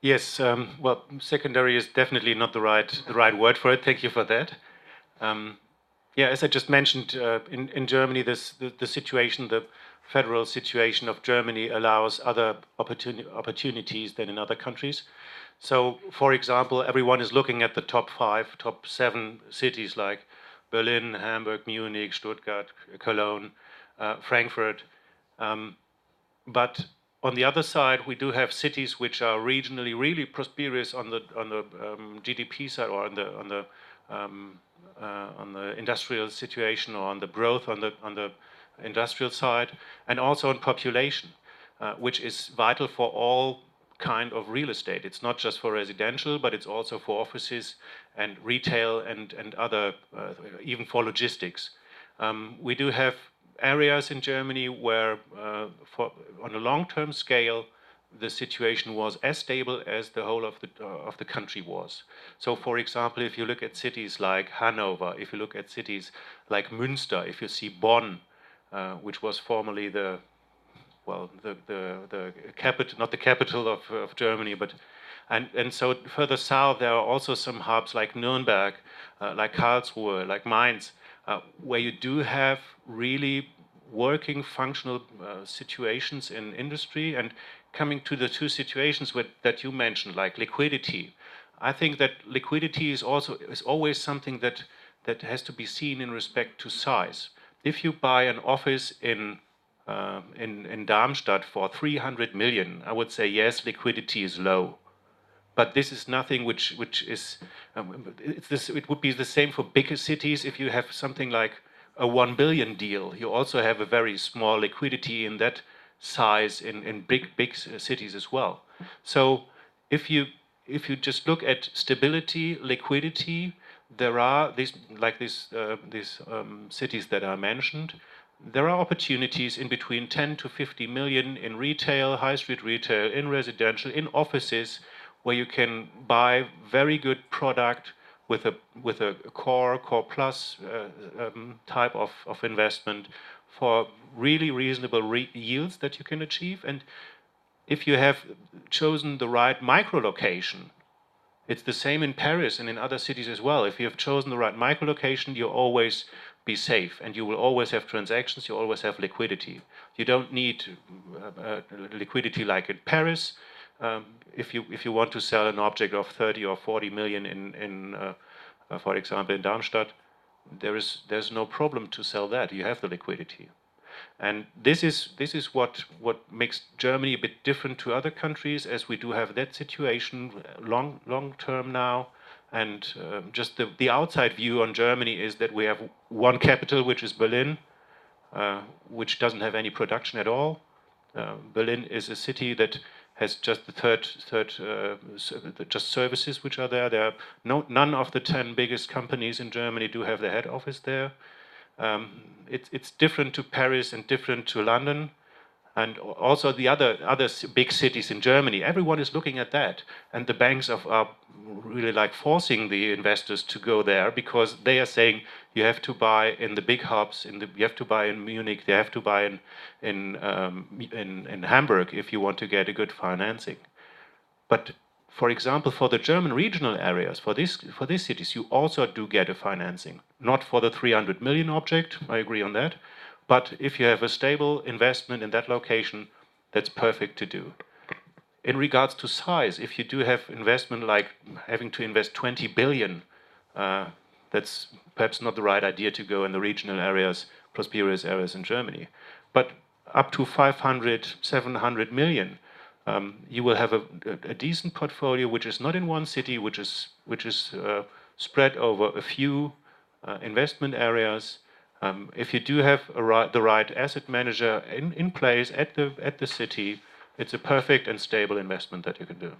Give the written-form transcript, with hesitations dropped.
Yes, well, secondary is definitely not the right word for it. Thank you for that. Um, yeah, as I just mentioned, in Germany, the situation, the federal situation of Germany allows other opportunities than in other countries. So, for example, everyone is looking at the top 5, top 7 cities like Berlin, Hamburg, Munich, Stuttgart, Cologne, Frankfurt. Um, but on the other side, we do have cities which are regionally really prosperous on the GDP side, or um, on the industrial situation, or on the growth on the industrial side, and also on population, which is vital for all kind of real estate. It's not just for residential, but it's also for offices and retail and other, even for logistics. We do have areas in Germany where, on a long-term scale, the situation was as stable as the whole of the country was. So, for example, if you look at cities like Hanover, if you look at cities like Münster, if you see Bonn, which was formerly the capital, not the capital of Germany, but and so further south there are also some hubs like Nuremberg, like Karlsruhe, like Mainz, where you do have really working functional situations in industry. And coming to the two situations that you mentioned, like liquidity, I think that liquidity is always something that has to be seen in respect to size. If you buy an office in Darmstadt for 300 million, I would say yes, liquidity is low. But this is nothing which is it would be the same for bigger cities. If you have something like a 1 billion deal, you also have a very small liquidity in that size in big cities as well. So if you just look at stability, liquidity, there are these cities that are mentioned. There are opportunities in between 10 to 50 million in retail, high street retail, in residential, in offices, where you can buy very good product with a core plus type of investment for really reasonable yields that you can achieve. And if you have chosen the right micro location, it's the same in Paris and in other cities as well. If you have chosen the right micro location, you'll always be safe, and you will always have transactions, you always have liquidity. You don't need liquidity like in Paris. If you want to sell an object of 30 or 40 million for example, in Darmstadt, there's no problem to sell that. You have the liquidity. And this is what makes Germany a bit different to other countries, as we do have that situation long term now. And just the outside view on Germany is that we have one capital, which is Berlin, which doesn't have any production at all. Berlin is a city that has just the just services which are there. There are none of the 10 biggest companies in Germany do have their head office there. It's different to Paris and different to London, and also the other big cities in Germany. Everyone is looking at that, and the banks are really like forcing the investors to go there, because they are saying you have to buy in the big hubs. You have to buy in Munich. You have to buy in Hamburg if you want to get a good financing. But for example, for the German regional areas, for these cities, you also do get a financing. Not for the 300 million object, I agree on that. But if you have a stable investment in that location, that's perfect to do. In regards to size, if you do have investment like having to invest 20 billion, that's perhaps not the right idea to go in the regional areas, prosperous areas in Germany. But up to 500, 700 million, you will have a decent portfolio, which is not in one city, which is spread over a few investment areas. If you do have the right asset manager in place at the city, it's a perfect and stable investment that you can do.